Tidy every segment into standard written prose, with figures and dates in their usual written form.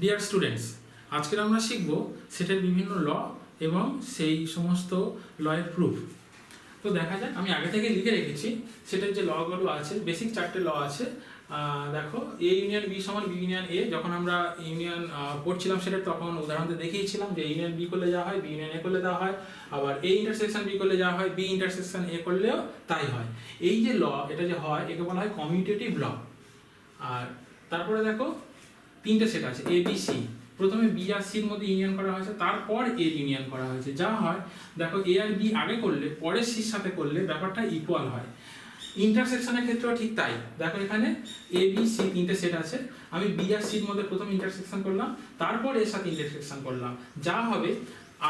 Dear students, আজকের আমরা শিখব সেটের বিভিন্ন ল এবং সেই সমস্ত লয়ের প্রুফ। তো দেখা যাক, আমি আগে থেকে লিখে রেখেছি সেটার যে লগুলো আছে, বেসিক 4টে ল আছে। দেখো, এ ইউনিয়ন বি সমান বি ইউনিয়ন এ। যখন আমরা ইউনিয়ন পড়ছিলাম সেটা, তখন উদাহরণতে দেখিয়েছিলাম যে ইউনিয়ন বি করলে যা হয় বি ইউনিয়ন এ করলে তা হয়, আবার এ ইন্টারসেকশন বি করলে যা হয় বি ইন্টারসেকশন এ করলেও তাই হয়। এই যে ল, এটা যে হয় একে বলা হয় কমিউটেটিভ ল। আর তারপরে দেখো, তিনটে সেট আছে এ বি সি। প্রথমে বি আর সির মধ্যে ইউনিয়ন করা হয়েছে, তারপর এ ইউনিয়ন করা হয়েছে। যা হয় দেখো, এ আর বি আগে করলে পরে সির সাথে করলে ব্যাপারটা ইকুয়াল হয়। ইন্টারসেকশনের ক্ষেত্রেও ঠিক তাই। দেখো, এখানে এ বি সি তিনটে সেট আছে, আমি বি আর সির মধ্যে প্রথম ইন্টারসেকশন করলাম, তারপর এর সাথে ইন্টারসেকশন করলাম। যা হবে,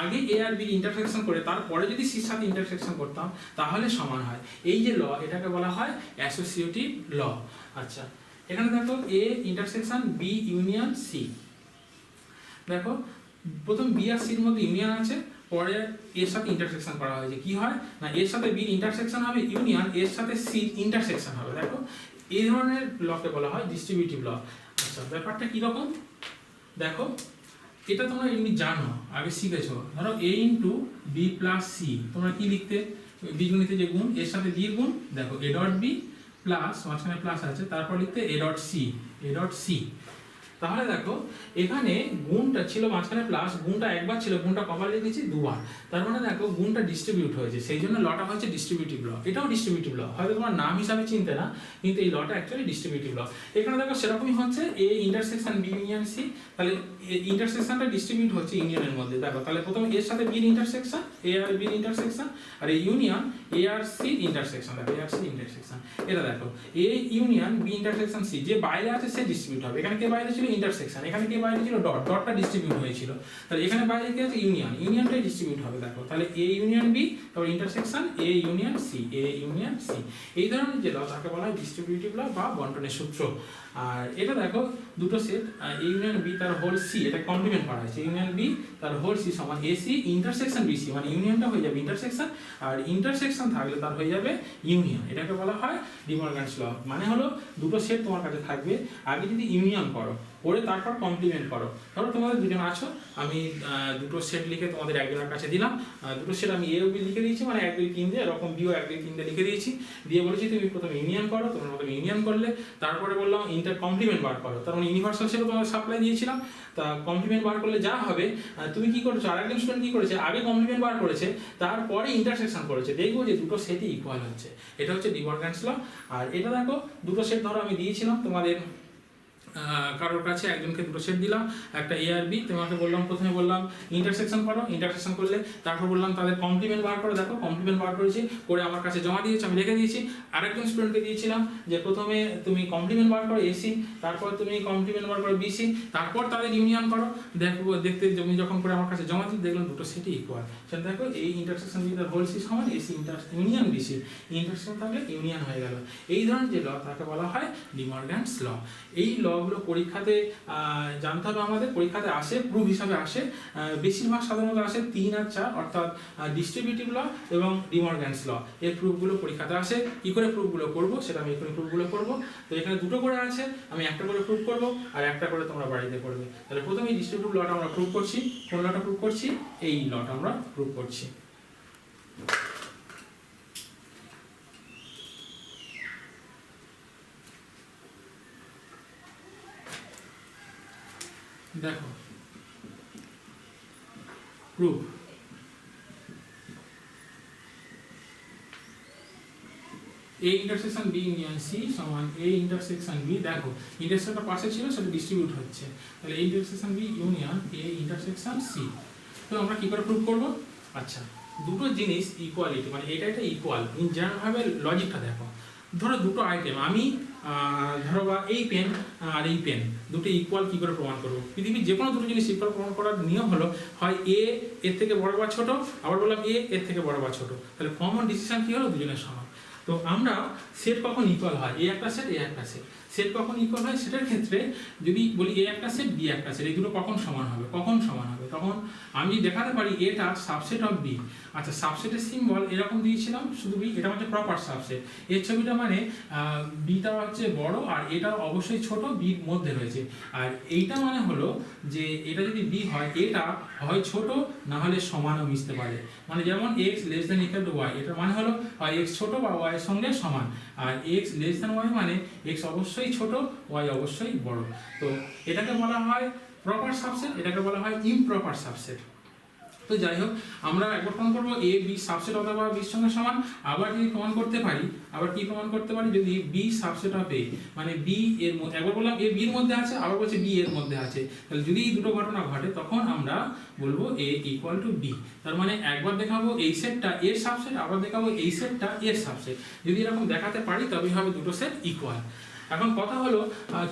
আগে এ আর বি ইন্টারসেকশন করে তারপরে যদি সির সাথে ইন্টারসেকশন করতাম তাহলে সমান হয়। এই যে ল, এটাকে বলা হয় অ্যাসোসিয়েটিভ ল। আচ্ছা, এখানে দেখো a intersection B union c. দেখো, প্রথম বি আর সির মধ্যে ইউনিয়ন আছে, পরে এর সাথে ইন্টারসেকশন করা হয়েছে। কি হয় না, এর সাথে বি ইন্টারসেকশন হবে ইউনিয়ন, এর সাথে সি ইন্টারসেকশন হবে। দেখো, এই ধরনের লকে বলা হয় ডিস্ট্রিবিউটিভ ল। আচ্ছা, ব্যাপারটা কিরকম দেখো, এটা তোমরা এমনি জানো, আগে শিখেছো। ধরো এ ইন্টু বি প্লাস সি, তোমরা কি লিখতে, বীজগণিতে যে গুণ, এর সাথে দিয়ে গুণ। দেখো এ ডট বি প্লাস, মাঝখানে প্লাস আছে, তারপর লিখতে a dot c, a dot c. তাহলে দেখো, এখানে গুণটা ছিল মাঝখানে প্লাস, গুণটা একবার ছিল, গুণটা কবার লিখেছি, দুবার। তার মানে দেখো, গুণটা ডিস্ট্রিবিউট হয়েছে, সেই জন্য লটা হচ্ছে ডিস্ট্রিবিউটিভ ল। এটাও ডিস্ট্রিবিউটিভ ল, হয়তো তোমার নাম হিসাবে চিনতে না, কিন্তু এই লটা অ্যাকচুয়ালি ডিস্ট্রিবিউটিভ ল। এখানে দেখো সেরকমই হচ্ছে, a intersection B union C. তাহলে ইন্টারসেকশনটা ডিস্ট্রিবিউট হচ্ছে ইউনিয়নের মধ্যে। দেখো, তাহলে প্রথমে এর সাথে বির ইন্টারসেকশন, এ আর বির ইন্টারসেকশন, আর এই ইউনিয়ন এ আর সি ইন্টারসেকশন। দেখো, এ আর সি ইন্টারসেকশন, এটা দেখো এ ইউনিয়ন বি ইন্টারসেকশন সি। যে বাইরে আছে সে ডিস্ট্রিবিউট হবে। এখানে কে বাইরে ছিল, ইন্টারসেকশন। এখানে কে বাইরে ছিল, ডট। ডটটা ডিস্ট্রিবিউট হয়েছিল, তাহলে এখানে বাইরে কি আছে, ইউনিয়ন। ইউনিয়নটাই ডিস্ট্রিবিউট হবে। দেখো, তাহলে এ ইউনিয়ন বি, তারপর intersection A union c, a union c. এই ধরনের যে ল তাকে বলা হয় ডিস্ট্রিবিউটিভ ল বা বন্টনের সূত্র। আর এটা দেখো, দুটো সেট এ ইউনিয়ন বি তার হোল সি, এটা কমপ্লিমেন্ট করা হয়েছে। ইউনিয়ন বি তার হোল সি সমান a c intersection b c, মানে ইউনিয়নটা হয়ে যাবে ইন্টারসেকশন, আর ইন্টারসেকশন থাকলে তার হয়ে যাবে ইউনিয়ন। এটাকে বলা হয় ডি মর্গানস ল। মানে হলো, দুটো সেট তোমার কাছে থাকবে, আগে যদি ইউনিয়ন করো, পরে তারপর কমপ্লিমেন্ট করো। ধরো তোমাদের দুজন আছো, আমি দুটো সেট লিখে তোমাদের একজনের কাছে দিলাম। দুটো সেট আমি এ ও বি লিখে দিয়েছি, মানে 1 2 3 দিয়ে, এরকম বিও 1 2 3 দিয়ে লিখে দিয়েছি। দিয়ে বলেছি তুমি প্রথমে ইউনিয়ন করো, তোমরা প্রথমে ইউনিয়ন করলে, তারপরে বললাম ইন্টার কমপ্লিমেন্ট বার করো। তার মানে ইউনিভার্সাল সেট তোমাদের সাপ্লাই দিয়েছিলাম, তা কমপ্লিমেন্ট বার করলে যা হবে, তুমি কি করেছো, আরেকজন স্টুডেন্ট কি করেছে, আগে কমপ্লিমেন্ট বার করেছে, তারপরে ইন্টারসেকশন করেছে। দেখবো যে দুটো সেটই ইকুয়াল হচ্ছে। এটা হচ্ছে ডি মর্গানস ল। আর এটা দেখো, দুটো সেট ধরো আমি দিয়েছিলাম তোমাদের কারোর কাছে, একজনকে দুটো সেট দিলাম, একটা এ আর বি। তোমাকে বললাম, প্রথমে বললাম ইন্টারসেকশন করো, ইন্টারসেকশন করলে তারপর বললাম তাদের কমপ্লিমেন্ট বার করো। দেখো, কমপ্লিমেন্ট বার করেছি, করে আমার কাছে জমা দিয়েছি, আমি রেখে দিয়েছি। আরেকজন স্টুডেন্টকে দিয়েছিলাম যে প্রথমে তুমি কমপ্লিমেন্ট বার করো এসি, তারপর তুমি কমপ্লিমেন্ট বার করো বিসি, তারপর তাদের ইউনিয়ন করো। দেখবো, দেখতে তুমি যখন করে আমার কাছে জমা দিই, দেখলাম দুটো সেটই ইকুয়াল। সেটা দেখো, এই ইন্টারসেকশন বি তার হোল সি সমান এসি ইউনিয়ন বিসি। ইন্টারসেকশন থাকলে ইউনিয়ন হয়ে গেল। এই ধরনের যে ল তাকে বলা হয় ডি মর্গানস ল। এই লগুলো পরীক্ষাতে জানতে হবে আমাদের, পরীক্ষাতে আসে, প্রুফ হিসাবে আসে। বেশিরভাগ সাধারণত আসে 3 আর 4, অর্থাৎ ডিস্ট্রিবিউটিভ ল এবং ডি মর্গানস ল। এর প্রুফগুলো পরীক্ষাতে আসে। কি করে প্রুফগুলো করব সেটা আমি এখানে প্রুফগুলো করব। তো এখানে দুটো করে আছে, আমি একটা করে প্রুফ করব, আর একটা করে তোমরা বাড়িতে করবে। তাহলে প্রথমে ডিস্ট্রিবিউটিভ লটা আমরা প্রুফ করছি। কোন লটা প্রুফ করছি, এই লটা আমরা প্রুফ করছি। দেখো, proof a intersection B union C সমান এ ইন্টারসেকশন বি। দেখো, ইন্টারসেকশনটা পাশে ছিল, সেটা ডিস্ট্রিবিউট হচ্ছে, তাহলে এ ইন্টারসেকশন বি ইউনিয়ন এ ইন্টারসেকশন সি। তো আমরা কি করে প্রুফ করব? আচ্ছা, দুটো জিনিস ইকুয়ালিটি, মানে এটা ইকুয়াল। জেনারেলভাবে লজিকটা দেখো, ধরো দুটো আইটেম, আমি ধরো বা এই পেন আর এই পেন, দুটো ইকুয়াল কি করে প্রমাণ করবো? পৃথিবীর যে কোনো দুটো জিনিস ইকুয়াল প্রমাণ করার নিয়ম হলো, হয় এ এর থেকে বড় বা ছোট, আবার বললাম এ এর থেকে বড় বা ছোট, তাহলে কমন ডিসিশন কি হলো, দুজনের সমান। তো আমরা সেট কখন ইকুয়াল হয়, এ একটা সেট এ একটা সেট, সেট কখন ইকুয়াল হয় সেটার ক্ষেত্রে যদি বলি এ একটা সেট বি একটা সেট, এই দুটো কখন সমান হবে, কখন সমান হবে, তখন তখন আমি দেখাতে পারি এটা সাবসেট অফ বি। আচ্ছা, সাবসেটের সিম্বল এরকম দিয়েছিলাম শুধু বি, এটা হচ্ছে প্রপার সাবসেট। এর ছবিটা মানে বিটা হচ্ছে বড় আর এটা অবশ্যই ছোট, বির মধ্যে রয়েছে। আর এইটা মানে হলো যে এটা যদি বি হয়, এটা হয় ছোট না হলে সমানও মিশতে পারে। মানে যেমন x less than equal to y, এটা মানে হলো হয় এক্স ছোট বা ওয়াই এর সঙ্গে সমান। আর এক্স লেস দেন ওয়াই মানে এক্স অবশ্যই ছোট, ওয়াই অবশ্যই বড়। তো এটাকে বলা হয় প্রপার সাবসেট, এটাকে বলা হয় ইমপ্রপার সাবসেট। তো যাই হোক, আমরা একবার প্রমাণ করবো এ বি সাবসেট অথবা বির সঙ্গে সমান। আবার যদি প্রমাণ করতে পারি, আবার কি প্রমাণ করতে পারি, যদি বি সাবসেট অফ এ, মানে বি এর মধ্যে, একবার বললাম এ বির মধ্যে আছে, আবার বলছে বি এর মধ্যে আছে, তাহলে যদি এই দুটো ঘটনা ঘটে তখন আমরা বলবো এ ইকুয়াল টু বি। তার মানে একবার দেখাবো এই সেটটা এর সাবসেট, আবার দেখাবো এই সেটটা এর সাবসেট। যদি এরকম দেখাতে পারি তবেই হবে দুটো সেট ইকুয়াল। এখন কথা হলো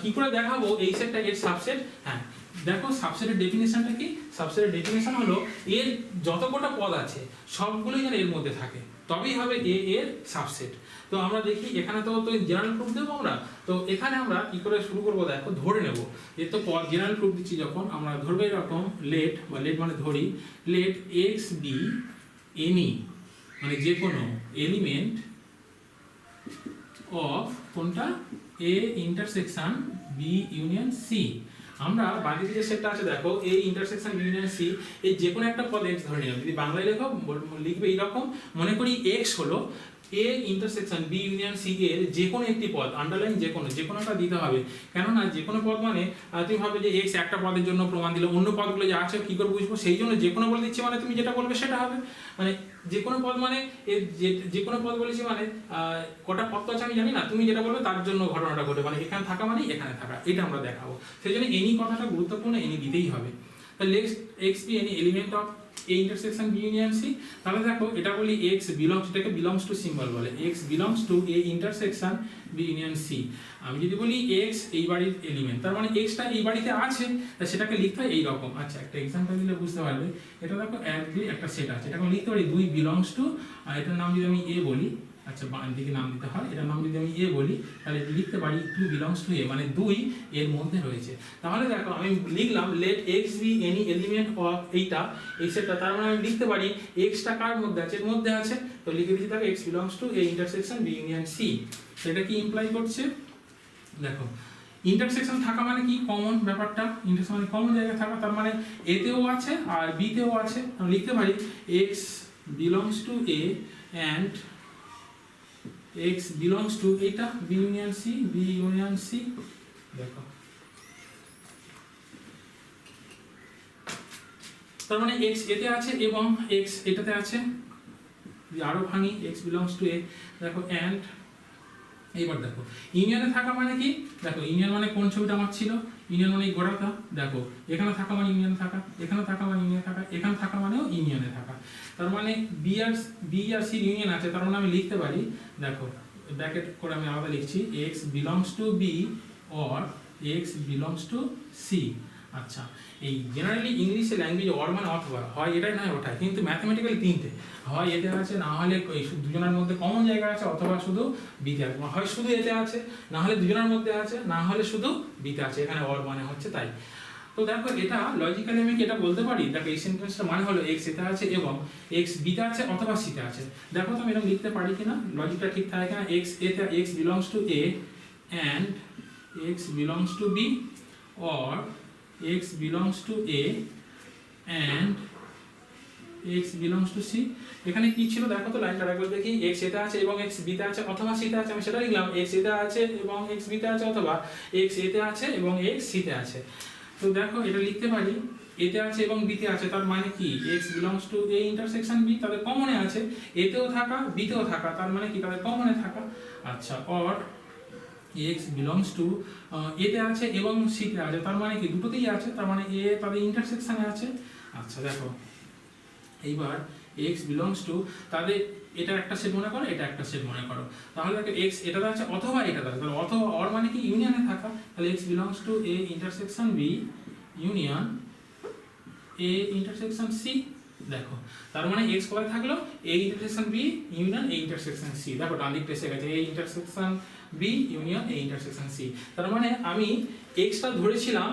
কি করে দেখাবো এই সেটটা এর সাবসেট। হ্যাঁ দেখো, সাবসেটের ডেফিনেশনটা কি? সাবসেটের ডেফিনেশন হলো এর যত কটা পদ আছে সবগুলোই যেন এর মধ্যে থাকে, তবেই হবে এ এর সাবসেট। তো আমরা দেখি এখানে তো জেনারেল প্রুফ দেবো আমরা। তো এখানে আমরা কি করে শুরু করবো, দেখো ধরে নেব। এর তো জেনারেল প্রুফ দিচ্ছি যখন, আমরা ধরবো এরকম লেট, বা লেট মানে ধরি, লেট এক্স বি এনি, মানে যে কোনো এলিমেন্ট অফ কোনটা, a intersection B union c. আমরা বাকি যে সেটটা আছে দেখো, a intersection B union c, এই যে কোনো একটা পদ এক্স ধরে নিলাম। যদি বাংলায় লেখো লিখবে এইরকম, মনে করি এক্স হলো A intersection B union C এর যে কোনো একটি পদ, আন্ডারলাইন যে কোনোটা দিতে হবে। কেননা যে কোনো পদ মানে তুমি ভাবে যে এক্স একটা পদের জন্য প্রমাণ দিলে, অন্য পদগুলো যা আছে কি করে বুঝবো, সেই জন্য যে কোনো বলে দিচ্ছি, মানে তুমি যেটা বলবে সেটা হবে। মানে যে কোনো পদ মানে যে কোনো পদ বলেছি মানে কটা পদ আছে আমি জানি না, তুমি যেটা বলবে তার জন্য ঘটনাটা ঘটে, মানে এখানে থাকা মানে এখানে থাকা, এটা আমরা দেখাবো। সেই জন্য এনি কথাটা গুরুত্বপূর্ণ, এনি দিতেই হবে। তাহলে x be any element of A intersection B union C. তাহলে দেখো এটা বলি এক্স বিলংস, এটাকে বিলংস টু সিম্বল বলে, x belongs to A intersection B union C. আমি যদি বলি এক্স এই বাড়ির এলিমেন্ট, তার মানে এক্সটা এই বাড়িতে আছে, সেটাকে লিখতে হয় এইরকম। আচ্ছা, একটা এক্সাম্পল দিলে বুঝতে পারবে। এটা দেখো একটা সেট আছে, এটাকে লিখতে পারি 2 বিলংস টু, আর এটার নাম যদি আমি এ বলি, আচ্ছা বাম দিকে নাম দিতে হয়, এটার নাম যদি আমি এ বলি, তাহলে লিখতে পারি 2 বিলংস টু এ, মানে 2 এর মধ্যে রয়েছে। তাহলে দেখো আমি লিখলাম let x be any element of এইটা, এই সেটটা, তার মানে আমি লিখতে পারি এক্সটা কার মধ্যে আছে, এর মধ্যে আছে। তো লিখে দিচ্ছি তাকে x belongs to A intersection B union C. সেটা কি ইমপ্লাই করছে, দেখো ইন্টারসেকশন থাকা মানে কি, কমন ব্যাপারটা, ইন্টারসেকশন মানে কমন জায়গায় থাকা, তার মানে এতেও আছে আর বিতেও আছে। আমি লিখতে পারি x belongs to A and x belongs to এটা b union c। দেখো তার মানে x এতে আছে এবং x এটাতে আছে। আরো ভাঙি, x belongs to a, দেখো and এইবার দেখো ইউনিয়নে থাকা মানে কি, দেখো ইউনিয়ন মানে কোন ছবিটা আমার ছিল, ইউনিয়ন মানে গোড়াটা, দেখো এখানে থাকা মানে ইউনিয়নে থাকা, এখানে থাকা মানে ইউনিয়নে থাকা, এখানে থাকা মানেও ইউনিয়নে থাকা। তার মানে বি আর সি ইউনিয়ন আছে, তার মানে আমি লিখতে পারি, দেখো ব্র্যাকেট করে আমি আলাদা লিখছি, x belongs to b or x belongs to c। আচ্ছা, এই জেনারেলি ইংলিশে ল্যাঙ্গুয়েজ অর মানে অথবা হয় এটাই নয় ওটাই, কিন্তু ম্যাথমেটিক্যালি তিনটে, হয় এতে আছে, না হলে এই দুজনের মধ্যে কমন জায়গা আছে, অথবা শুধু বিতে আছে, হয় শুধু এতে আছে, না হলে দুজনের মধ্যে আছে, না হলে শুধু বিতে আছে, এখানে অর মানে হচ্ছে তাই। তো দেখো এটা লজিক্যালি আমি কি এটা বলতে পারি, দেখো এই সেন্টেন্সটা মানে হলো x এতে আছে এবং x বিতে আছে অথবা সিতে আছে। দেখো তো আমি এরকম লিখতে পারি কিনা, লজিকটা ঠিক থাকে কিনা, x এতে x belongs to a and x belongs to b or x belongs to a and x belongs to c। এখানে কি ছিল দেখো তো, লাইনটা একবার দেখি, x এতে আছে এবং x বিতে আছে অথবা সিতে আছে, আমি সেটা লিখলাম x এতে আছে এবং x বিতে আছে, অথবা x এতে আছে এবং x সিতে আছে। তো দেখো এটা লিখতে পারি এতে আছে এবং বিতে আছে, তার মানে কি x belongs to a intersection b, তাদের কমনে আছে, এতেও থাকা বিতেও থাকা, তার মানে কি তাদের কমনে থাকা। আচ্ছা, অর x belongs to এতে আছে এবং সিতে আছে, তার মানে কি দুটোতেই আছে, তার মানে এ তাদের ইন্টারসেকশনে আছে। আচ্ছা দেখো এইবার x belongs to তাদের, এটা একটা সেট মনে করো, এটা একটা সেট মনে করো, তাহলে দেখো x এটাতে আছে অথবা এটাতে আছে, তাহলে অথবা অর মানে কি ইউনিয়নে থাকা, তাহলে x belongs to a intersection b union a intersection c। দেখো তার মানে x কোথায় থাকলো, a intersection b union a intersection c। দেখো ডান দিকটা এসে গেছে, a intersection b union a intersection c। তার মানে আমি x টা ধরেছিলাম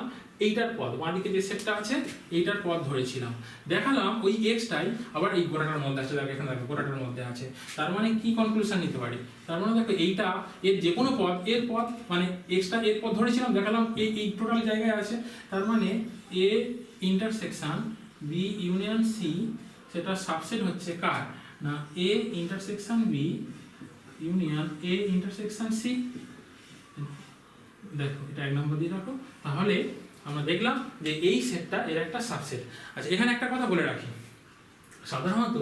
এইটার পদ, বাঁদিকে যে সেটটা আছে এইটার পদ ধরেছিলাম, দেখালাম ওই এক্সটাই আবার এই গোটাটার মধ্যে আছে, দেখো এখানে দেখো গোটাটার মধ্যে আছে। তার মানে কি কনক্লুশন নিতে পারি? তার মানে দেখো এইটা এর যে কোনো পদ, এর পদ মানে এক্সটা এর পদ ধরেছিলাম, দেখালাম এই টোটাল জায়গায় আছে। তার মানে A intersection B union C, সেটা সাবসেট হচ্ছে কার না A intersection B union A intersection C. দেখো এটা 1 নম্বর দিয়ে রাখো। তাহলে আমরা দেখলাম যে এই সেটটা এর একটা সাবসেট। আচ্ছা এখানে একটা কথা বলে রাখি, সাধারণত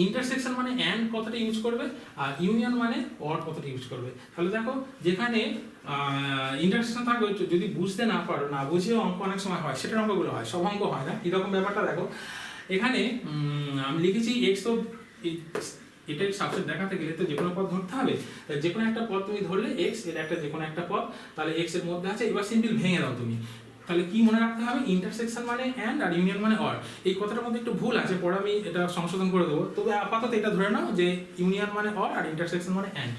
ইন্টারসেকশন মানে অ্যান্ড কথাটা ইউজ করবে, আর ইউনিয়ন মানে অর কথাটা ইউজ করবে। তাহলে দেখো যেখানে ইন্টারসেকশন থাকবে, যদি বুঝতে না পারো, না বুঝেও অঙ্ক অনেক সময় হয়, সেটার অঙ্কগুলো হয়, সব অঙ্ক হয় না। এরকম ব্যাপারটা দেখো, এখানে আমি লিখেছি এক্স, তো এটার সাবসেট দেখাতে গেলে তো যে কোনো পদ ধরতে হবে। যে কোনো একটা পদ তুমি ধরলে এক্স, এটা একটা যে কোনো একটা পদ, তাহলে এক্স এর মধ্যে আছে। এবার সিম্পল ভেঙে দাও তুমি। তাহলে কি মনে রাখতে হবে? ইন্টারসেকশন মানে অ্যান্ড, আর ইউনিয়ন মানে অর। এই কথাটার মধ্যে একটু ভুল আছে, পরে আমি এটা সংশোধন করে দেবো। তবে আপাতত এটা ধরে নাও যে ইউনিয়ন মানে অর আর ইন্টারসেকশন মানে অ্যান্ড।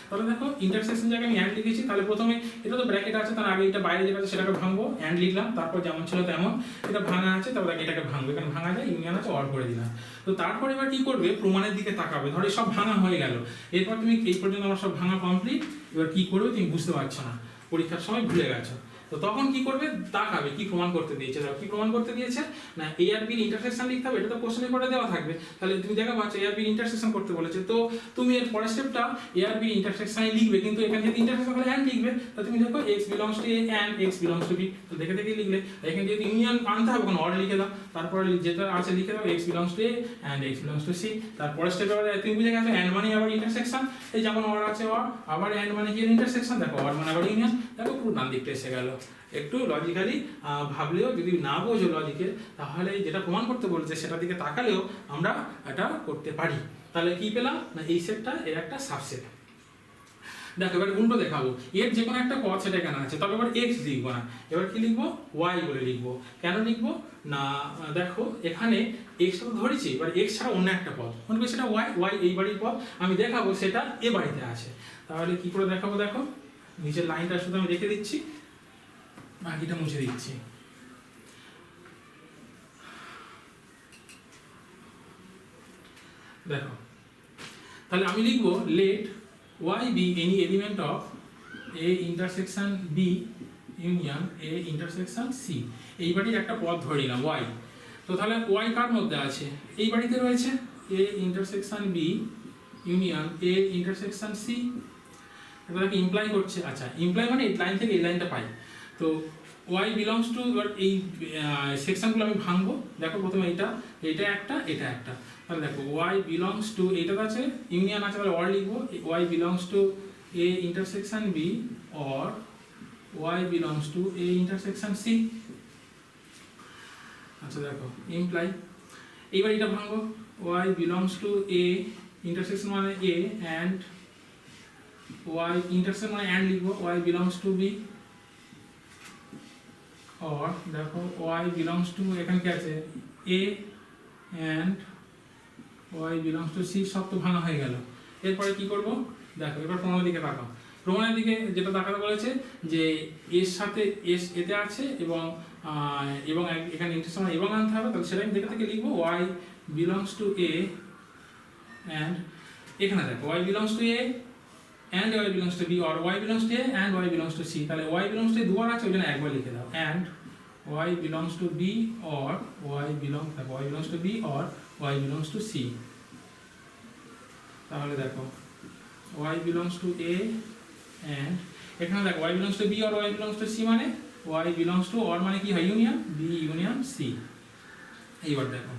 তাহলে দেখো ইন্টারসেকশন জায়গায় আমি অ্যান্ড লিখেছি, তাহলে প্রথমে এটা তো ব্র্যাকেট আছে, তার আগে এটা বাইরে যেটা আছে সেটাকে ভাঙবো, অ্যান্ড লিখলাম, তারপর যেমন ছিল তেমন, এটা ভাঙা আছে, তারপর এটাকে ভাঙবো, এখানে ভাঙা যায়, ইউনিয়ন আছে, অর করে দিলাম। তো তারপর এবার কি করবে? প্রমাণের দিকে তাকাবে। ধরো সব ভাঙা হয়ে গেল, এরপর তুমি এই পর্যন্ত আমার সব ভাঙা কমপ্লিট, এবার কি করবে তুমি বুঝতে পারছো না, পরীক্ষার সময় ভুলে গেছো। তো তখন কি করবে? তাকাবে কি প্রমাণ করতে দিয়েছে। দেখো কি প্রমাণ করতে দিয়েছে না এ আর বির ইন্টারসেকশন লিখতে হবে, এটা তো কোশ্চেনে করে দেওয়া থাকবে। তাহলে তুমি দেখা পাচ্ছ এ আর বির ইন্টারসেকশন করতে বলেছে, তো তুমি এর পরের স্টেপটা এ আর বির ইন্টারসেকশনে লিখবে, কিন্তু এখানে যদি ইন্টারসেকশন করে অ্যান্ড লিখবে, তো তুমি দেখো x belongs to a and x belongs to b, তো দেখে দেখে লিখলে। এখানে যদি ইউনিয়ন আনতে হবে কোনো অর্ডার লিখে দাও, তারপরে যেটা আছে লিখে দাও x belongs to a and x belongs to c। তারপরে স্টেপে তুমি বুঝে গেছো অ্যান্ড মানে আবার ইন্টারসেকশন, এই যেমন অর আছে অর, আবার অ্যান্ড মানে কি ইন্টারসেকশন, দেখো অর মানে আবার ইউনিয়ন, দেখো পুরো ডান দিকটা এসে গেল। একটু লজিক্যালি ভাবলেও, যদি না বোঝো লজিকে, তাহলে যেটা প্রমাণ করতে বলছে সেটার দিকে তাকালেও আমরা এটা করতে পারি। তাহলে কি পেলাম না এই সেটটা এর একটা সাবসেট। দেখো এবার উল্টো দেখাবো, এর যে কোনো একটা পদ সেটা এখানে আছে, তবে এবার এক্স লিখবো না, এবার কি লিখবো? ওয়াই বলে লিখবো। কেন লিখবো না দেখো এখানে এক্স তো ধরেছি, এবার এক্স ছাড়া অন্য একটা পদ, মনে করি সেটা ওয়াই, ওয়াই এই বাড়ির পদ, আমি দেখাবো সেটা এ বাড়িতে আছে। তাহলে কি করে দেখাবো? দেখো নিচের লাইনটা শুধু আমি রেখে দিচ্ছি, বাকিটা মুছে দিচ্ছি। দেখো তাহলে আমি লিখবো late y be any element of a intersection b union a intersection c। এই বাড়ির একটা পদ ধরে নিলাম y, তো তাহলে y কার মধ্যে আছে? এই বাড়িতে রয়েছে a intersection b union a intersection c। এটাকে ইমপ্লাই করছে। আচ্ছা ইমপ্লাই মানে এই লাইন থেকে এই লাইনটা পাই। তো y বিলংস টু, এবার এই সেকশনগুলো আমি ভাঙবো। দেখো প্রথমে এটা একটা, এটা একটা, তাহলে দেখো y বিলংস টু, এইটা আছে ইউনিয়ন আছে, তাহলে অর লিখবো, y belongs to a intersection b or y belongs to a intersection c। আচ্ছা দেখো ইমপ্লাই, এইবার এটা ভাঙবো, y belongs to a intersection মানে a and y ইন্টারসেকশন মানে and লিখবো, y belongs to b or দেখো y বিলংস টু, এখানে কি আছে a and y belongs to c, সব তো ভাঙা হয়ে গেল। এরপরে কি করব? দেখো এবার প্রমাণের দিকে তাকাও। প্রমাণের দিকে যেটা দেখাতে বলেছে যে এর সাথে এস এতে আছে এবং এখানে ইন্টারসেকশন এবং আনতে হবে, তাহলে সেটা আমি দেখে থেকে লিখবো y belongs to a and এখানে দেখো y belongs to a and y belongs to b or y belongs to a and y belongs to c। তাহলে y belongs to a দুবার আছে, ওই জন্য একবার লিখে দাও, and y belongs to b or y belongs to b or y belongs to c। তাহলে দেখো y belongs to a and এখানে দেখো y belongs to b or y belongs to c মানে y belongs to or মানে কি হয় union, b union c। এইবার দেখো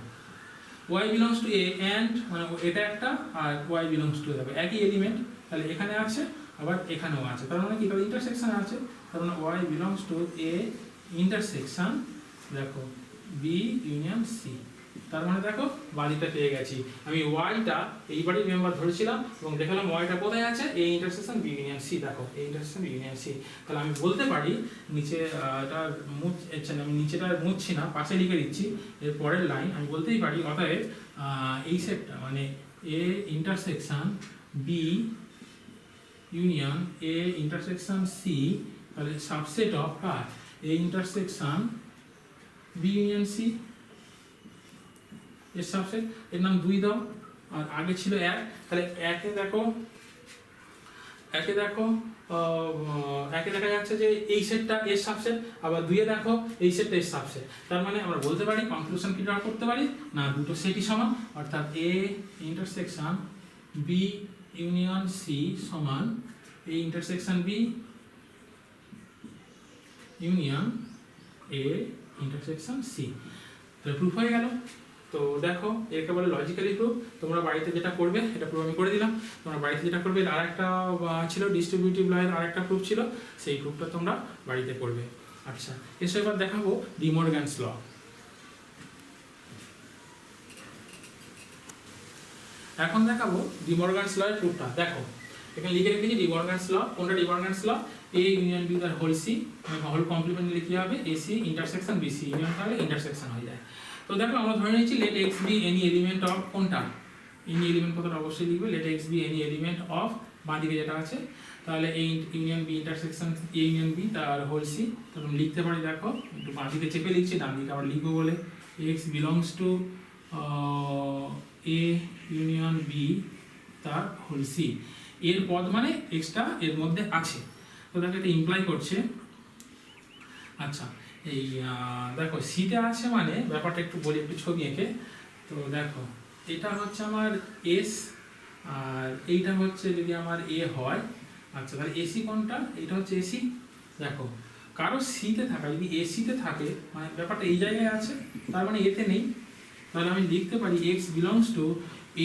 y belongs to a and মানে এটা একটা, আর y belongs to দেখো একই এলিমেন্ট, তাহলে এখানে আছে আবার এখানেও আছে, তার মানে কি তাহলে ইন্টারসেকশন আছে, তার মানে y belongs to a intersection দেখো b ইউনিয়ন c। তার মানে দেখো বাড়িটা পেয়ে গেছি। আমি ওয়াইটা এই বাড়ির মেম্বার ধরেছিলাম এবং দেখালাম ওয়াইটা কোথায় আছে, এই ইন্টারসেকশন বি ইউনিয়ন সি। দেখো এই ইন্টারসেকশন বি ইউনিয়ন সি। তাহলে আমি বলতে পারি নিচে এটা আমি নিচেটা মুছছি না, পাশে লিখে দিচ্ছি এর পরের লাইন, আমি বলতেই পারি অতএব এই সেটটা মানে A intersection B union A intersection C, তাহলে সাবসেট অফ কার A intersection B union C এর সাবসেট, এর নাম 2 দাও, আর আগে ছিল 1, তাহলে একে দেখো একে দেখা যাচ্ছে যে এই সেটটা এর সাবসেট, আবার 2 এ দেখো এই সেটটা এর সাবসেট। তার মানে আমরা বলতে পারি, কনক্লুশন কি ড্র করতে পারি, না দুটো সেটই সমান, অর্থাৎ A intersection B union C সমান এ ইন্টারসেকশন বি ইউনিয়ন এ ইন্টারসেকশন সি। তাহলে প্রুফ হয়ে গেল। তো দেখো একে বলে লজিক্যালি প্রুফ। তোমরা বাড়িতে যেটা করবে, এটা প্রুফ আমি করে দিলাম, তোমরা বাড়িতে যেটা করবে, আর একটা ছিল ডিস্ট্রিবিউটিভ লয়ের আর একটা প্রুফ ছিল, সেই প্রুফটা তোমরা বাড়িতে করবে। আচ্ছা, এসে এবার দেখাবো ডি মর্গ্যানস ল। এখন দেখাবো ডি মর্গ্যানস ল এর প্রুফটা। দেখো এখানে লিখে রেখেছি ডি মর্গ্যানস ল। কোনটা De Morgan's law? A union B তার হোল সি, হোল কমপ্লিমেন্ট লিখতে হবে এসি ইন্টারসেকশন বিসি, ইউনিয়ন তাহলে ইন্টারসেকশন হয়ে যায়। তো দেখো আমরা ধরে নিয়েছি let x be any element of, কোনটা এনি এলিমেন্ট কথাটা অবশ্যই লিখবে, let x be any element of বাঁ দিকে যেটা আছে, তাহলে এই ইউনিয়ন বি ইন্টারসেকশন এ ইউনিয়ন বি তার হোল সি। তখন লিখতে পারি, দেখো একটু বাঁ দিকে চেপে লিখছি, ডান দিকে আবার লিখবো বলে, x belongs to A union B তার হোল সি। এর পদ মানে এক্সটা এর মধ্যে আছে, তো দেখো এটা ইমপ্লাই করছে। আচ্ছা, এই দেখো সিতে আছে মানে ব্যাপারটা একটু বলি, একটু ছবি এঁকে। তো দেখো এটা হচ্ছে আমার এস, আর এইটা হচ্ছে যদি আমার এ হয়, আচ্ছা তাহলে এসি কোনটা? এটা হচ্ছে এসি। দেখো কারো সিতে থাকা, যদি এসিতে থাকে মানে ব্যাপারটা এই জায়গায় আছে, তার মানে এতে নেই, তাহলে আমি লিখতে পারি x belongs to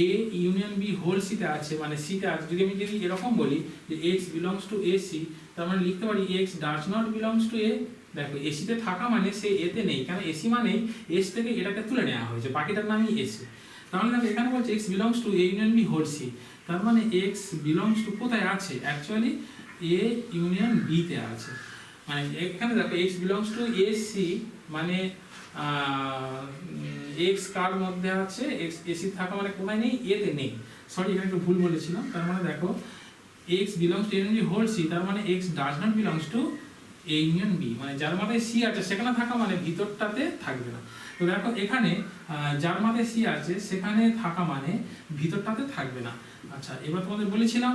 A union B whole সিতে আছে, মানে সিতে আছে। যদি আমি এরকম বলি যে x belongs to A C, তার মানে লিখতে পারি x does not belongs to A. দেখো এসিতে থাকা মানে সে এতে নেই, কারণ এসি মানে এস থেকে এটাকে তুলে নেওয়া হয়েছে, বাকিটার নামই এসি। তাহলে দেখো এখানে বলছে x belongs to A union B whole C, তার মানে এক্স বিলংস টু কোথায় আছে? অ্যাকচুয়ালি এ ইউনিয়ন বিতে আছে। মানে এখানে দেখো x belongs to A C মানে এক্স কার মধ্যে আছে, এক্স এসি থাকা মানে কোথায় নেই? এতে নেই। সরি এখানে একটু ভুল বলেছিলাম। তার মানে দেখো x belongs to A union B whole C, তার মানে x does not belongs to A union B, মানে যার মাথায় সি আছে সেখানে থাকা মানে ভিতরটাতে থাকবে না। তো দেখো এখানে যার মাথায় সি আছে সেখানে থাকা মানে ভিতরটাতে থাকবে না। আচ্ছা, এবার তোমাদের বলেছিলাম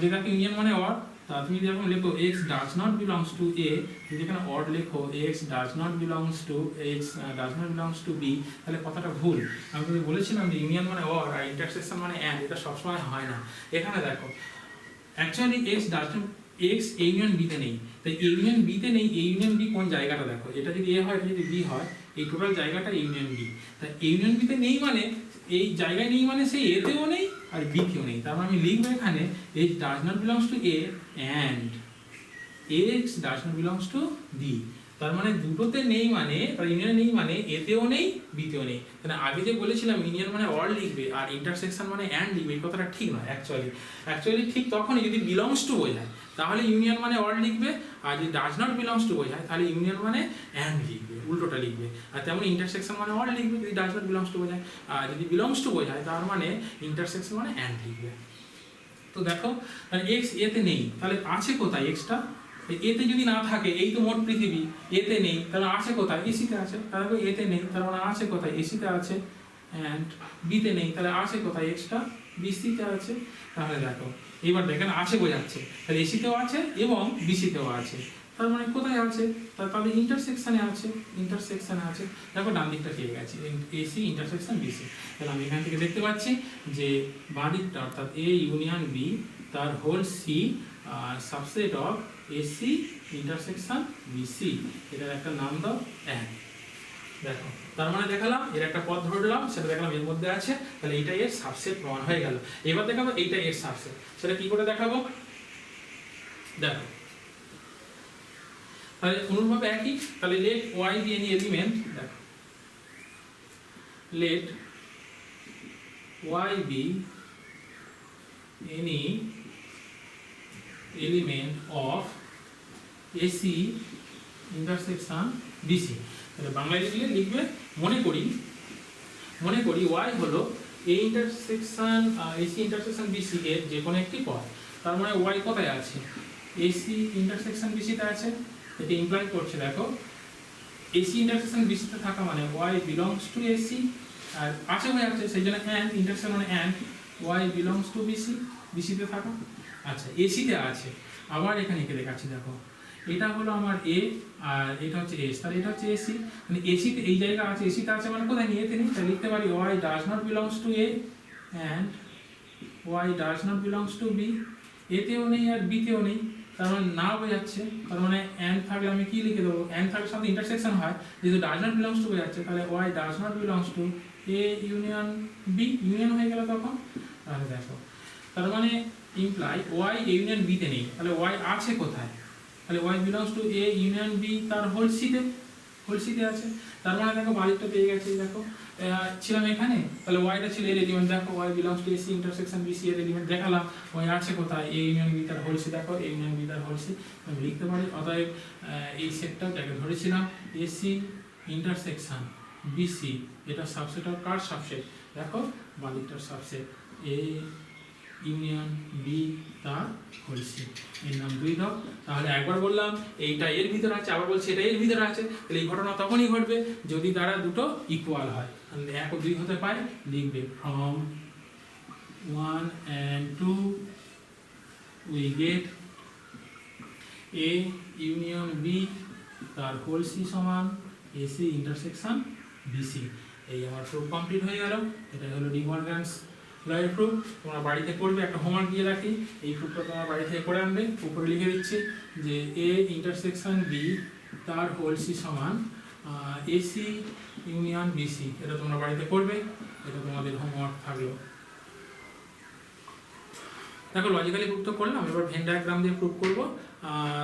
যে দেখো ইউনিয়ন মানে অর, তা তুমি যদি এখন লেখো x does not belongs to A, যদি এখানে অর লেখো x does not belongs to x does not belongs to B, তাহলে কথাটা ভুল। আমি তোমাদের বলেছিলাম যে ইউনিয়ন মানে অর আর ইন্টারসেকশন মানে অ্যান্ড, এটা সবসময় হয় না। এখানে দেখো actually x does not, x A union বিতে নেই, তাই এ ইউনিয়ন বিতে নেই। এ ইউনিয়ন বি কোন জায়গাটা দেখো, এটা যদি এ হয়, এটা যদি বি হয়, এই টোটাল জায়গাটা ইউনিয়ন বি। তাই এ ইউনিয়ন বিতে নেই মানে এই জায়গায় নেই মানে সেই এতেও নেই আর বিতেও নেই। তারপর আমি লিখবো এখানে x does not belongs to A and x does not belongs to B. তার মানে দুটোতে নেই মানে, তার ইউনিয়ন নেই মানে এতেও নেই বিতেও নেই। তাহলে আগে যে বলেছিলাম ইউনিয়ন মানে অর লিখবে আর ইন্টারসেকশন মানে অ্যান্ড লিখবে, এই কথাটা ঠিক নয়। অ্যাকচুয়ালি ঠিক তখনই যদি বিলংস টু বোঝায় তাহলে ইউনিয়ন মানে অর লিখবে, আর যদি ডাজ নট বিলংস টু বোঝায় তাহলে ইউনিয়ন মানে অ্যান্ড লিখবে, উল্টোটা লিখবে। আর তেমন ইন্টারসেকশন মানে অর লিখবে যদি ডাজ নট বিলংস টু বোঝায়, আর যদি বিলংস টু বোঝায় তার মানে ইন্টারসেকশন মানে অ্যান্ড লিখবে। তো দেখো তাহলে এক্স এতে নেই, তাহলে আছে কোথায় এক্সটা? এতে যদি না থাকে, এই তো মোট পৃথিবী, এতে নেই, তাহলে আছে কোথায়? এসিতে আছে। তাহলে এতে নেই, তার মানে আছে কোথায়? এসিতে আছে। অ্যান্ড বিতে নেই, তাহলে আছে কোথায়? এক্সটা বিসিতে আছে। তাহলে দেখো এবার দেখেন আছে বোঝাচ্ছে, তাহলে এসিতেও আছে এবং বিসিতেও আছে, তার মানে কোথায় আছে? তাহলে ইন্টারসেকশনে আছে, ইন্টারসেকশনে আছে। দেখো ডান দিকটা পেয়ে গেছে, এসি ইন্টারসেকশন বিসি। তাহলে আমি এখান থেকে দেখতে পাচ্ছি যে বাঁ দিকটা অর্থাৎ এ ইউনিয়ন বি তার whole C subset of AC intersection BC, এটার একটা নাম দাও অ্যান্ড। দেখো তার মানে দেখালাম এর একটা পথ ধরলাম, সেটা দেখালাম এর মধ্যে আছে, তাহলে এইটা এর সাবসেট প্রমাণ হয়ে গেল। এবার দেখাবো এইটা এর সাবসেট, সেটা কি করে দেখাবো? দেখো তাহলে অনুরূপভাবে একই, তাহলে let y be any element, দেখো let y be any element of AC intersection BC. তাহলে বাংলায় লিখলে লিখবে মনে করি ওয়াই হলো A intersection AC intersection BC এর যে কোনো একটি পদ। তার মানে ওয়াই কোথায় আছে? এসি ইন্টারসেকশন বিসিতে আছে। এটা ইমপ্লাই করছে দেখো এসি ইন্টারসেকশন বিসিতে থাকা মানে ওয়াই বিলংস টু এসি, আর আছে হয়ে যাচ্ছে সেই জন্য অ্যান্ড ইন্টারসেকশন মানে and y belongs to BC, বিসিতে থাকা। আচ্ছা এসিতে আছে, আবার এখানে এঁকে দেখাচ্ছি দেখো এটা হলো আমার এ আর এটা হচ্ছে এস, তাহলে এটা হচ্ছে এসি, মানে এসিতে এই জায়গা আছে, এসিতে আছে মানে কোথায় নিয়ে তিনি তাহলে লিখতে পারি y does not belongs to A and y does not belongs to B, এতেও নেই আর বিতেও নেই, তার মানে না বোঝাচ্ছে, তার মানে অ্যান্ড থাকলে আমি কি লিখে দেবো, অ্যান্ড থাকলে সাথে ইন্টারসেকশন হয়, যেহেতু ডাজ নট বিলংস টু বোঝাচ্ছে তাহলে y does not belongs to A union B, union হয়ে গেল তখন। তাহলে দেখো তার মানে ইমপ্লাই ওয়াই এ ইউনিয়ন বিতে নেই, তাহলে ওয়াই আছে কোথায়, তাহলে y belongs to A union B তার হোল সিতে আছে, তার মানে দেখো বালিকটা পেয়ে গেছে দেখো ছিলাম এখানে, তাহলে ওয়াইটা ছিল এর এলিমেন্ট, দেখো y belongs to AC intersection BC এর এলিমেন্ট দেখালাম, ওয়াই আছে কোথায় এ ইউনিয়ন বি তার হোল সি, দেখো এ ইউনিয়ন বি তার হোল সি আমি লিখতে পারি, অতএব এই সেটটাও যাকে ধরেছিলাম এসি ইন্টারসেকশন বিসি এটা সাবসেট অফ কার সাবসেট, দেখো বালিকটার সাবসেট এ ইউনিয়ন বি তার হোল সি, এর নাম 2 দাও। তাহলে একবার বললাম এইটা এর ভিতরে আছে, আবার বলছি এটা এর ভিতরে আছে, তাহলে এই ঘটনা তখনই ঘটবে যদি তারা দুটো ইকুয়াল হয়, তাহলে 1 ও 2 হতে পারে, লিখবে from 1 and 2 we get A union B তার হোল সি সমান এসি ইন্টারসেকশন বিসি। এই আমার প্রুফ কমপ্লিট হয়ে গেল, এটাই হলো ডি মর্গানস লয়ের প্রুফ। তোমরা বাড়িতে করবে, একটা হোমওয়ার্ক দিয়ে রাখি, এই প্রুফটা তোমরা বাড়ি থেকে করে আনবে, উপরে লিখে দিচ্ছি যে এ ইন্টারসেকশন বি তার হোল সি সমান এসি ইউনিয়ন বিসি, এটা তোমরা বাড়িতে করবে, এটা তোমাদের হোমওয়ার্ক থাকলো। দেখো লজিক্যালি প্রুফ তো করলাম, এবার ভেন ডায়াগ্রাম দিয়ে প্রুফ করবো।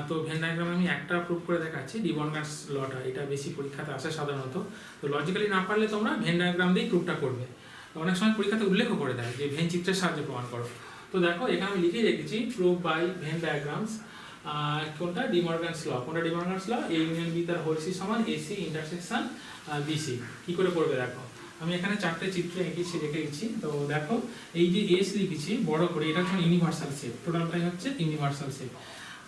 তো ভেন ডায়াগ্রাম আমি একটা প্রুফ করে দেখাচ্ছি, ডি মর্গানস লটা, এটা বেশি পরীক্ষাতে আসে সাধারণত, তো লজিক্যালি না পারলে তোমরা ভেন ডায়াগ্রাম দিয়ে প্রুফটা করবে, অনেক সময় পরীক্ষাতে উল্লেখও করে দেয় যে ভেন চিত্রের সাহায্যে প্রমাণ করো। তো দেখো এখানে আমি লিখে রেখেছি প্রুফ বাই ভেন ডায়াগ্রামস, কোনটা ডি মর্গানস ল, কোনটা De Morgan's law A union B তার হোল সি সমান এসি ইন্টারসেকশন বিসি। কি করে করবে দেখো, আমি এখানে 4টে চিত্র এঁকেছি রেখেছি, তো দেখো এই যে এস লিখেছি বড় করে, এটা হচ্ছে ইউনিভার্সাল সেট, টোটালটাই হচ্ছে ইউনিভার্সাল সেট,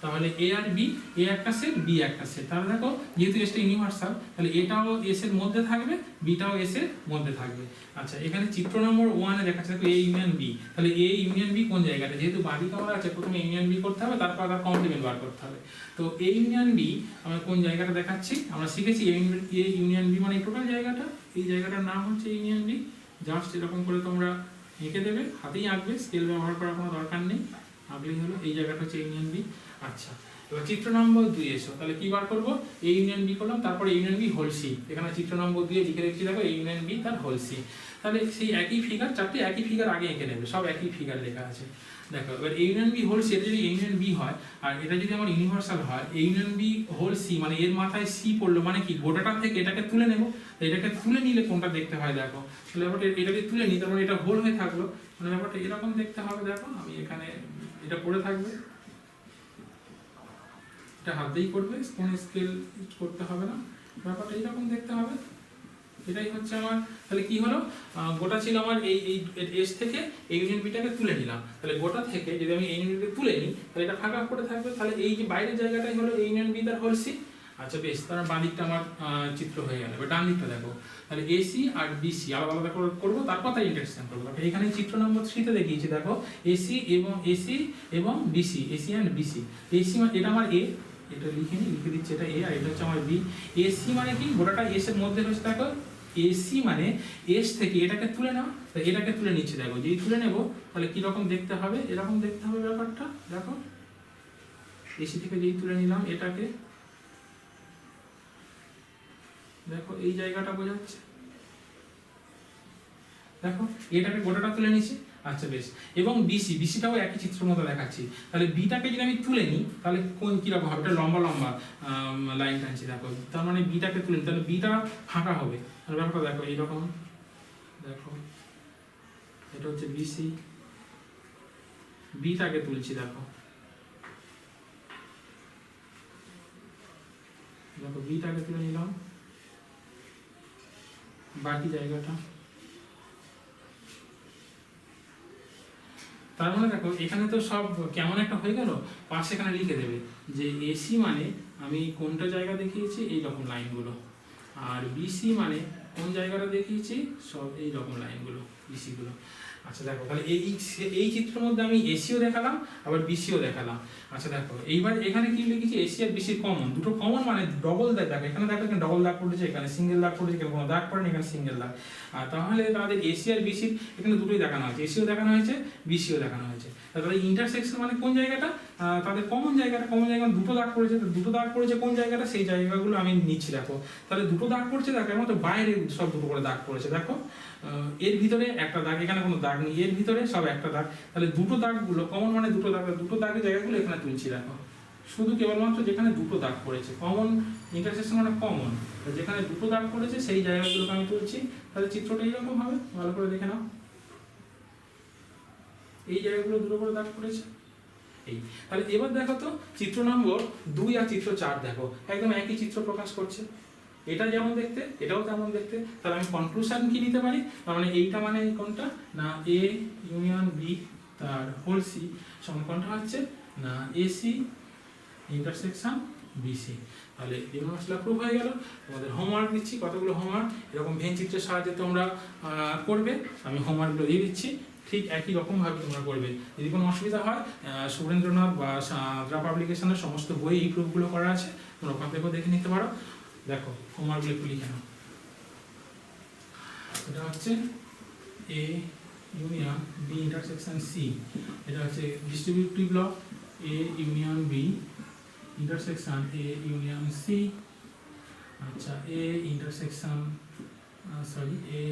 তাহলে এ আর বি, এ একটা সেট বি একটা সেট, তাহলে দেখো যেহেতু এসটা ইউনিভার্সাল তাহলে এটাও এস এর মধ্যে থাকবে বিটাও এস এর মধ্যে থাকবে। আচ্ছা এখানে চিত্র নম্বর 1 এ দেখাচ্ছে দেখো এ ইউনিয়ন বি, তাহলে এ ইউনিয়ন বি কোন জায়গাটা, যেহেতু বাড়ি করা আছে প্রথমে ইউনিয়ন বি করতে হবে, তারপর তার কমপ্লিমেন্ট বার করতে হবে, তো এ ইউনিয়ন বি আমরা কোন জায়গাটা দেখাচ্ছি, আমরা শিখেছি এ ইউনিয়ন বি মানে টোটাল জায়গাটা, এই জায়গাটার নাম হচ্ছে ইউনিয়ন বি, জাস্ট এরকম করে তোমরা এঁকে দেবে, হাতেই আঁকবে, স্কেল ব্যবহার করার কোনো দরকার নেই, আঁকলেই হলো, এই জায়গাটা হচ্ছে ইউনিয়ন বি। আচ্ছা এবার চিত্র নম্বর 2 এসো, তাহলে কি বার করবো, এ ইউনিয়ন বি করলাম, তারপরে ইউনিয়ন বি হোল সি, এখানে চিত্র নম্বর 2 লিখে রেখেছি দেখো এ ইউনিয়ন বি তার হোল সি, তাহলে সেই একই ফিগার, 4টে একই ফিগার আগে এঁকে নেবে, সব একই ফিগার লেখা আছে। দেখো এবার A union B whole C, এটা যদি ইউনিয়ন বি হয় আর এটা যদি আমার ইউনিভার্সাল হয়, A union B whole C মানে এর মাথায় সি পড়লো, মানে কি গোটাটা থেকে এটাকে তুলে নেবো, এটাকে তুলে নিলে কোনটা দেখতে হয় দেখো, তাহলে ব্যাপারটা এটাকে তুলে নিই, তারপরে এটা হোল হয়ে থাকলো, মানে ব্যাপারটা এরকম দেখতে হবে, দেখো আমি এখানে এটা পড়ে থাকবে, এটা হাতেই করবে, কোন স্কেল করতে হবে না, ব্যাপারটা এইরকম দেখতে হবে, এটাই হচ্ছে আমার, তাহলে কি হলো গোটা ছিল আমার এই এস থেকে এই ইউনিয়ন বিটাকে তুলে নিলাম, তাহলে গোটা থেকে যদি আমি এই ইউনিয়ন বিটাকে তুলে নিই তাহলে এটা ফাঁকা করে থাকবে, তাহলে এই যে বাইরের জায়গাটাই হলো এই ইউনিয়ন বি তার হোল সি। আচ্ছা বেশ, তার বাঁ দিকটা আমার চিত্র হয়ে গেল, এবার ডান দিকটা দেখো, তাহলে এসি আর বিসি আলাদা আলাদা করবো, তারপর তার ইন্টারসেকশন করবো, এখানে চিত্র নম্বর 3 দেখিয়েছি দেখো এসি এবং BC, AC and BC, AC মানে এটা আমার এ, এটা লিখে দিচ্ছি এটা এ, আর এটা হচ্ছে আমার বি, এসি মানে কি গোটাটা এস এর মধ্যে হচ্ছে দেখো, এসি মানে এস থেকে এটাকে তুলে নাও, তো এটাকে তুলে নিচ্ছে দেখো, যদি তুলে নেবো তাহলে কি রকম দেখতে হবে, এরকম দেখতে হবে ব্যাপারটা, দেখো এসি থেকে যেই তুলে নিলাম এটাকে, দেখো এই জায়গাটা বোঝাচ্ছে, দেখো এটাকে গোটাটা তুলে নিছি। আচ্ছা বেশ, এবং বিসিটাও একই চিত্র মতো দেখাচ্ছি, তাহলে বিটাকে যদি আমি তুলে নিই তাহলে কোন কিরকম হবে, এটা লম্বা লম্বা লাইন টানছি দেখো, তার মানে বিটাকে তুলে নিই তাহলে বিটা ফাঁকা হবে, তাহলে ব্যাপারটা দেখো এইরকম, দেখো এটা হচ্ছে বিসি, বিটাকে তুলছি দেখো, দেখো বিটাকে তুলে নিলাম, বাকি জায়গাটা তার মানে দেখো এখানে তো সব কেমন একটা হয়ে গেল, পাশে এখানে লিখে দেবে যে এসি মানে আমি কোনটা জায়গা দেখিয়েছি এই রকম লাইনগুলো, আর বিসি মানে কোন জায়গাটা দেখিয়েছি সব এই রকম লাইনগুলো বিসিগুলো। আচ্ছা দেখো তাহলে এই চিত্রের মধ্যে আমি এসিও দেখালাম আবার বিসিও দেখালাম। আচ্ছা দেখো এইবার এখানে কি লিখেছি, এসি আর বিসি কমন, দুটো কমন মানে ডবল দাগ, দেখো এখানে দেখো এখানে ডবল দাগ পড়েছে, এখানে সিঙ্গেল দাগ পড়েছে, এখানে কোনো দাগ পড়েনি, এখানে সিঙ্গেল দাগ। আর তাহলে তাদের এসি আর বিসির এখানে দুটোই দেখানো হয়েছে, এসিও দেখানো হয়েছে বিসিও দেখানো হয়েছে। তাহলে ইন্টারসেকশন মানে কোন জায়গাটা, তাদের কমন জায়গাটা, কমন জায়গা দুটো দাগ পড়েছে, দুটো দাগ পড়েছে কোন জায়গাটা সেই জায়গাগুলো আমি নিচ্ছি। দেখো তাহলে দুটো দাগ পড়ছে, দেখো এর মধ্যে বাইরে সব দুটো করে দাগ পড়েছে, দেখো এর ভিতরে একটা দাগ, এখানে কোনো দাগ নেই, এর ভিতরে সব একটা দাগ, তাহলে দুটো দাগগুলো কমন মানে দুটো দাগ, দুটো দাগের জায়গাগুলো এখানে তুলছি। দেখো শুধু কেবলমাত্র যেখানে দুটো দাগ পড়েছে, কমন ইন্টারসেকশন মানে কমন, যেখানে দুটো দাগ পড়েছে সেই জায়গাগুলোকে আমি তুলছি। তাহলে চিত্রটা এইরকম হবে, ভালো করে দেখে নাও, এই জায়গাগুলো দুটো করে দাগ পড়েছে এই। তাহলে এবার দেখো তো চিত্র নম্বর 2 আর চিত্র 4 দেখো একদম একই চিত্র প্রকাশ করছে, এটা যেমন দেখতে এটাও তেমন দেখতে। তাহলে আমি কনক্লুশন কি নিতে পারি, তার মানে এইটা মানে কোনটা না এ ইউনিয়ন বি তার হোল সি সমান কোনটা হচ্ছে না এসি ইন্টারসেকশন বিসি। তাহলে দ্বিতীয় মশলা প্রুফ হয়ে গেল। তোমাদের হোমওয়ার্ক দিচ্ছি, কতগুলো হোমওয়ার্ক এরকম ভেন চিত্রের সাহায্যে তোমরা করবে, আমি হোমওয়ার্কগুলো দিয়ে দিচ্ছি, ঠিক একই রকমভাবে তোমরা করবে। যদি কোনো অসুবিধা হয় সুরেন্দ্রনাথ বা সাঁতরা পাবলিকেশনের সমস্ত বই এই প্রুফগুলো করা আছে, তোমরা ওখান থেকেও দেখে নিতে পারো। দেখো হোমওয়ার্কগুলো একটু লিখে নাও। এটা হচ্ছে A union B intersection C, এটা হচ্ছে distributive law A union B intersection A union C. আচ্ছা A intersection A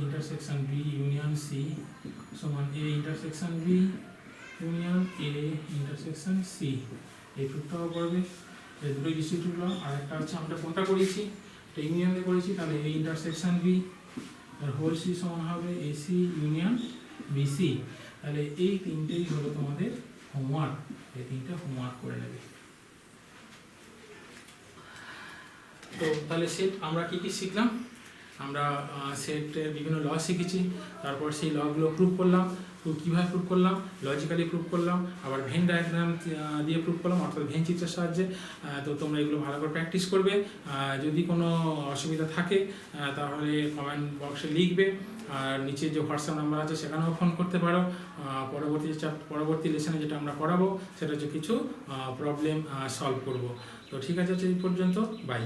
intersection B union C সমান এ ইন্টারসেকশন বি ইউনিয়ন এ ইন্টারসেকশন সি, এই প্রুফটাও পড়বে। এই দুটোই ডিস্ট্রিবিউটিভ ল। আর একটা হচ্ছে আমরা কোনটা করেছি, এটা ইউনিয়ন দিয়ে করেছি, তাহলে এ ইন্টারসেকশন বি আর হোল সি সমান হবে এসি ইউনিয়ন বিসি। তাহলে এই তিনটেই হলো তোমাদের হোমওয়ার্ক, এই তিনটে হোমওয়ার্ক করে নেবে। তো তাহলে সেট আমরা কি কি শিখলাম, আমরা সেটের বিভিন্ন ল শিখেছি, তারপর সেই লগুলো প্রুভ করলাম, কীভাবে প্রুভ করলাম, লজিক্যালি প্রুভ করলাম, আবার ভেন ডায়াগ্রাম দিয়ে প্রুভ করলাম অর্থাৎ ভেন চিত্রের সাহায্যে। তো তোমরা এগুলো ভালো করে প্র্যাকটিস করবে। যদি কোনো অসুবিধা থাকে তাহলে কমেন্ট বক্সে লিখবে, আর নিচে যে হোয়াটসঅ্যাপ নাম্বার আছে সেখানেও ফোন করতে পারো। পরবর্তী লেসনে যেটা আমরা করাবো সেটা হচ্ছে কিছু প্রবলেম সলভ করব। তো ঠিক আছে, এই পর্যন্ত, বাই।